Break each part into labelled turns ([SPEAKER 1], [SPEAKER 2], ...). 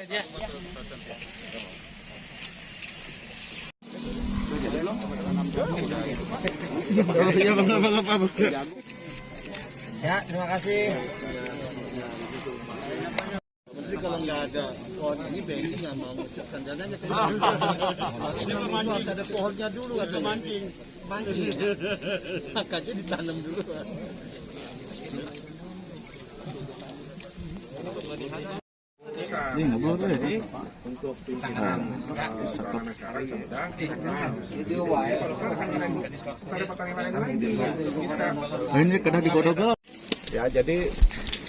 [SPEAKER 1] Ya, terima kasih.
[SPEAKER 2] Jadi kalau nggak ada pohon ini BNI nggak mau mengucapkan dananya ke harus ada pohonnya dulu atau mancing. Makanya ditanam dulu.
[SPEAKER 3] Ini nggak boleh.
[SPEAKER 2] Untuk pimpinan
[SPEAKER 3] Ini kena digodok.
[SPEAKER 4] Ya, jadi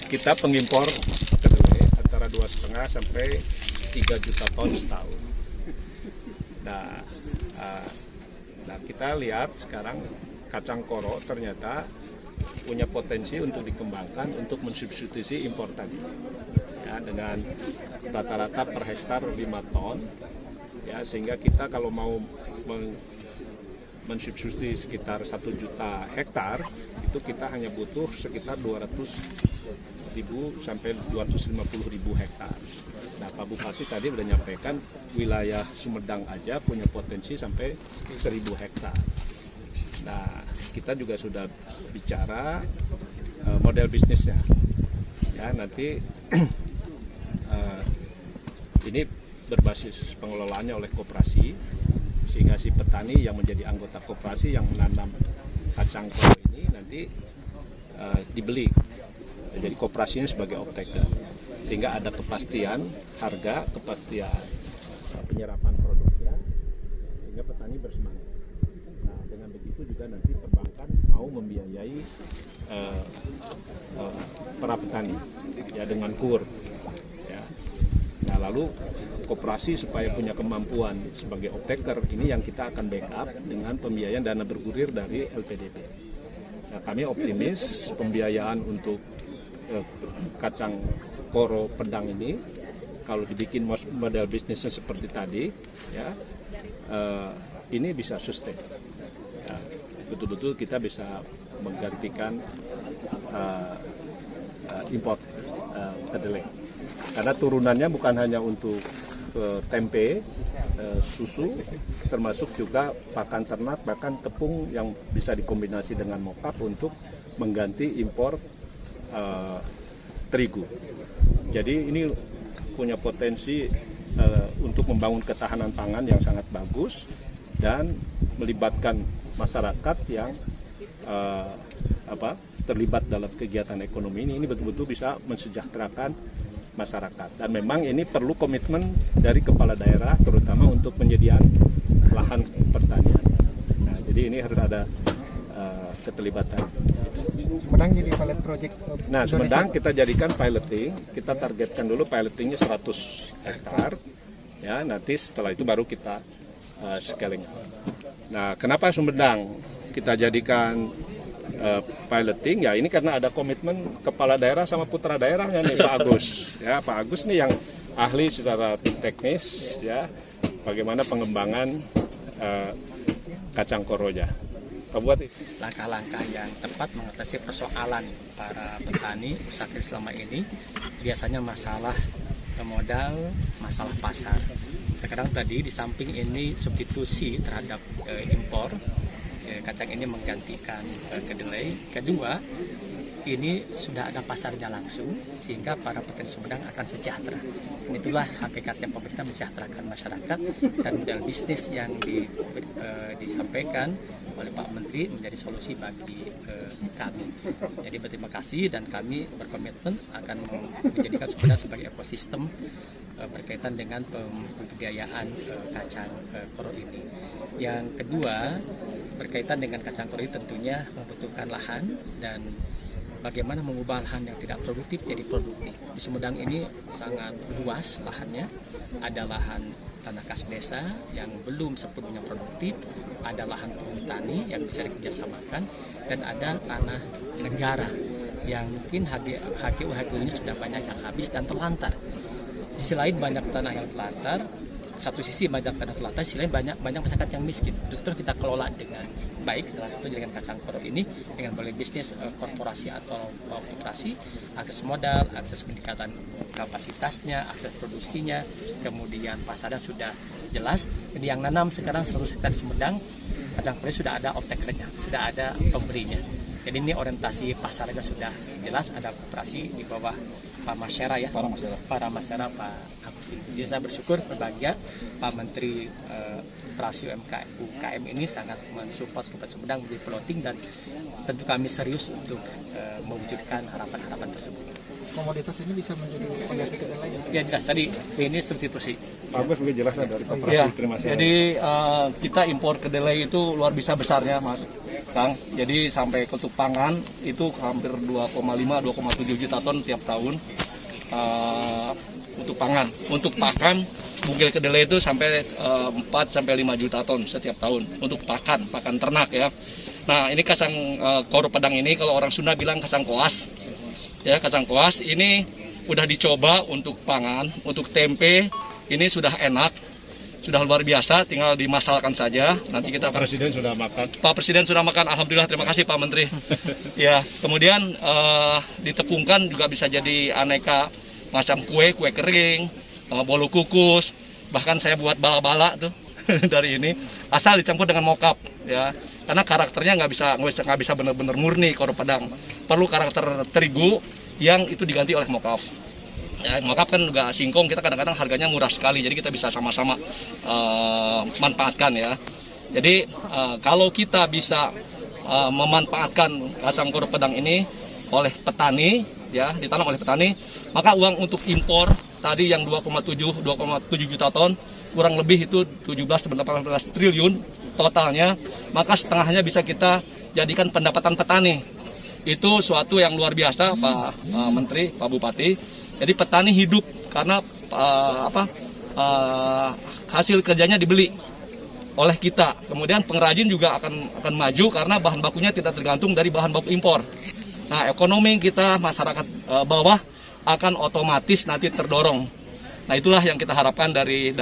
[SPEAKER 4] kita pengimpor kedelai antara 2,5 sampai 3 juta ton setahun. Nah, kita lihat sekarang kacang koro ternyata punya potensi untuk dikembangkan untuk mensubstitusi impor tadi. Ya, dengan rata-rata per hektar 5 ton, ya, sehingga kita kalau mau mensubstitusi sekitar 1 juta hektar, itu kita hanya butuh sekitar 200.000 sampai 250.000 hektar. Nah, Pak Bupati tadi sudah menyampaikan wilayah Sumedang aja punya potensi sampai 1.000 hektar. Nah, kita juga sudah bicara model bisnisnya. Ya, nanti ini berbasis pengelolaannya oleh koperasi, sehingga si petani yang menjadi anggota koperasi yang menanam kacang koro ini nanti dibeli. Jadi koperasinya sebagai off-taker, sehingga ada kepastian harga, kepastian penyerapan produknya, sehingga petani bersemangat. Nah, dengan begitu juga nanti perbankan mau membiayai para petani, ya, dengan KUR. Ya. Nah, lalu koperasi supaya punya kemampuan sebagai off-taker ini yang kita akan backup dengan pembiayaan dana bergulir dari LPDP. Nah, kami optimis pembiayaan untuk kacang koro pedang ini kalau dibikin model bisnisnya seperti tadi, ya, ini bisa sustain. Ya, betul-betul kita bisa menggantikan impor kedelai. Karena turunannya bukan hanya untuk tempe, susu, termasuk juga pakan ternak, bahkan tepung yang bisa dikombinasi dengan mokap untuk mengganti impor terigu. Jadi ini punya potensi untuk membangun ketahanan pangan yang sangat bagus dan melibatkan masyarakat yang terlibat dalam kegiatan ekonomi ini betul-betul bisa mensejahterakan masyarakat. Dan memang ini perlu komitmen dari kepala daerah, terutama untuk penyediaan lahan pertanian. Nah, jadi ini harus ada keterlibatan.
[SPEAKER 1] Sumedang jadi pilot project.
[SPEAKER 4] Nah, Sumedang kita jadikan piloting, kita targetkan dulu pilotingnya 100 hektar. Ya, nanti setelah itu baru kita scaling. Nah, kenapa Sumedang kita jadikan piloting? Ya, ini karena ada komitmen kepala daerah sama putra daerahnya nih, Pak Agus. Ya, Pak Agus nih yang ahli secara teknis, ya, bagaimana pengembangan kacang koroja. Pak Bupati.
[SPEAKER 5] Langkah-langkah yang tepat mengatasi persoalan para petani usaha selama ini biasanya masalah modal, masalah pasar. Sekarang tadi di samping ini substitusi terhadap impor, kacang ini menggantikan kedelai. Kedua, ini sudah ada pasarnya langsung sehingga para petani Sumedang akan sejahtera. Itulah hakikatnya pemerintah mensejahterakan masyarakat, dan model bisnis yang disampaikan oleh Pak Menteri menjadi solusi bagi kami. Jadi berterima kasih, dan kami berkomitmen akan menjadikan Sumedang sebagai ekosistem berkaitan dengan pembiayaan kacang koro ini. Yang kedua, berkaitan dengan kacang koro ini tentunya membutuhkan lahan, dan bagaimana mengubah lahan yang tidak produktif jadi produktif. Di Sumedang ini sangat luas lahannya, ada lahan tanah kas desa yang belum sepenuhnya produktif, ada lahan perhutani yang bisa dikerjasamakan, dan ada tanah negara yang mungkin HGU-nya sudah banyak yang habis dan terlantar. Sisi lain banyak tanah yang terlantar, satu sisi banyak tanah terlantar, sisi lain banyak masyarakat yang miskin. Itu kita kelola dengan baik, salah satu dengan kacang koro ini dengan boleh bisnis korporasi atau koperasi, akses modal, akses peningkatan kapasitasnya, akses produksinya, kemudian pasarnya sudah jelas. Jadi yang nanam sekarang 100 hektar di Sumedang, kacang koro sudah ada off-takernya, sudah ada pemberinya. Jadi ini orientasi pasarnya sudah jelas, ada koperasi di bawah Pak Masyara ya, para masyarakat Pak Agus ini. Jadi saya bersyukur, berbahagia Pak Menteri Koperasi UMKM ini sangat mensupport Kabupaten Sumedang menjadi floating, dan tentu kami serius untuk mewujudkan harapan-harapan tersebut.
[SPEAKER 1] Komoditas ini bisa menjadi pengganti kedelai.
[SPEAKER 5] Ya jelas, tadi ini seperti itu sih.
[SPEAKER 4] Pak Agus lebih jelas dari koperasi.
[SPEAKER 2] Ya,
[SPEAKER 4] Terima kasih.
[SPEAKER 2] jadi kita impor kedelai itu luar biasa besarnya, Mas Kang. Jadi sampai ketuk pangan itu hampir 2,5-2,7 juta ton tiap tahun untuk pangan. Untuk pakan bugil kedelai itu sampai 4-5 juta ton setiap tahun untuk pakan ternak ya. Nah, ini kacang koro Padang ini kalau orang Sunda bilang kacang koas. Ya, kacang koas ini udah dicoba untuk pangan, untuk tempe ini sudah enak, sudah luar biasa, tinggal dimasalkan saja. Nanti kita
[SPEAKER 4] Presiden sudah makan.
[SPEAKER 2] Pak Presiden sudah makan, alhamdulillah, terima kasih Pak Menteri. Ya, kemudian ditepungkan juga bisa jadi aneka macam kue kering, bolu kukus, bahkan saya buat bala-bala tuh dari ini, asal dicampur dengan mokap ya. Karena karakternya nggak bisa benar-benar murni koro Padang. Perlu karakter terigu yang itu diganti oleh mokap. Ya, mokap kan juga singkong, kita kadang-kadang harganya murah sekali, jadi kita bisa sama-sama manfaatkan ya. Jadi kalau kita bisa memanfaatkan kacang koro Padang ini oleh petani, ya, ditanam oleh petani, maka uang untuk impor tadi yang 2,7 juta ton, kurang lebih itu 17-18 triliun totalnya, maka setengahnya bisa kita jadikan pendapatan petani. Itu suatu yang luar biasa, Pak Menteri, Pak Bupati. Jadi petani hidup karena hasil kerjanya dibeli oleh kita. Kemudian pengrajin juga akan maju karena bahan bakunya tidak tergantung dari bahan baku impor. Nah, ekonomi kita masyarakat bawah akan otomatis nanti terdorong. Nah, itulah yang kita harapkan dari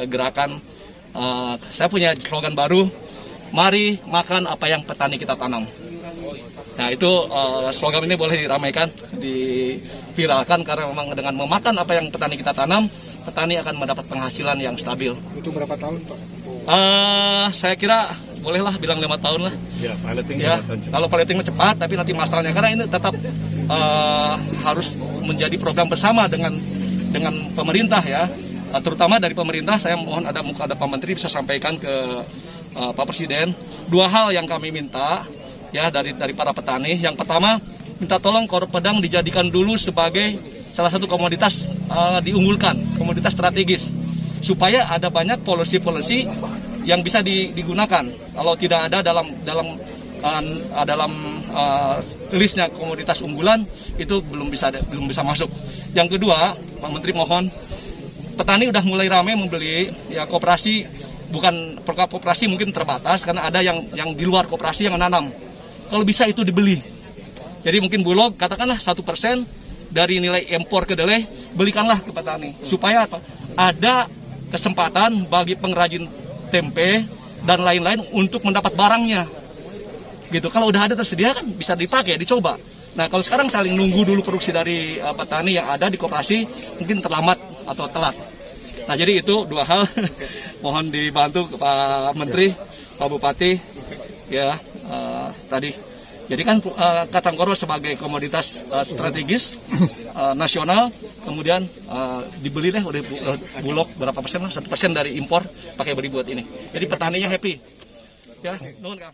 [SPEAKER 2] gerakan. Saya punya slogan baru, mari makan apa yang petani kita tanam. Nah, itu slogan ini boleh diramaikan, diviralkan, karena memang dengan memakan apa yang petani kita tanam, petani akan mendapat penghasilan yang stabil.
[SPEAKER 1] Itu berapa tahun, Pak?
[SPEAKER 2] Saya kira bolehlah bilang 5 tahun lah.
[SPEAKER 4] Ya, piloting
[SPEAKER 2] Ya,
[SPEAKER 4] 5 tahun.
[SPEAKER 2] kalau piloting cepat, tapi nanti masalahnya karena ini tetap harus menjadi program bersama dengan pemerintah ya. Terutama dari pemerintah, saya mohon ada Pak Menteri bisa sampaikan ke Pak Presiden 2 hal yang kami minta ya dari para petani. Yang pertama, minta tolong koro Padang dijadikan dulu sebagai salah satu komoditas diunggulkan, komoditas strategis, supaya ada banyak polisi yang bisa digunakan. Kalau tidak ada dalam listnya komoditas unggulan, itu belum bisa masuk. Yang kedua, Pak Menteri mohon, petani udah mulai ramai membeli ya, koperasi, bukan koperasi mungkin terbatas karena ada yang di luar koperasi yang menanam. Kalau bisa itu dibeli. Jadi mungkin Bulog katakanlah 1% dari nilai impor kedelai belikanlah ke petani, supaya apa? Ada kesempatan bagi pengrajin tempe dan lain-lain untuk mendapat barangnya. Gitu. Kalau udah ada tersedia kan bisa dipakai, dicoba. Nah, kalau sekarang saling nunggu dulu produksi dari petani yang ada di koperasi, mungkin terlambat atau telat. Nah, jadi itu 2 hal. Mohon dibantu Pak Menteri, Pak Bupati, ya tadi. Jadi kan kacang koro sebagai komoditas strategis nasional, kemudian dibeli deh oleh Bulog berapa persen lah, 1% dari impor pakai beli buat ini. Jadi petaninya happy. Ya, nuhun Kang.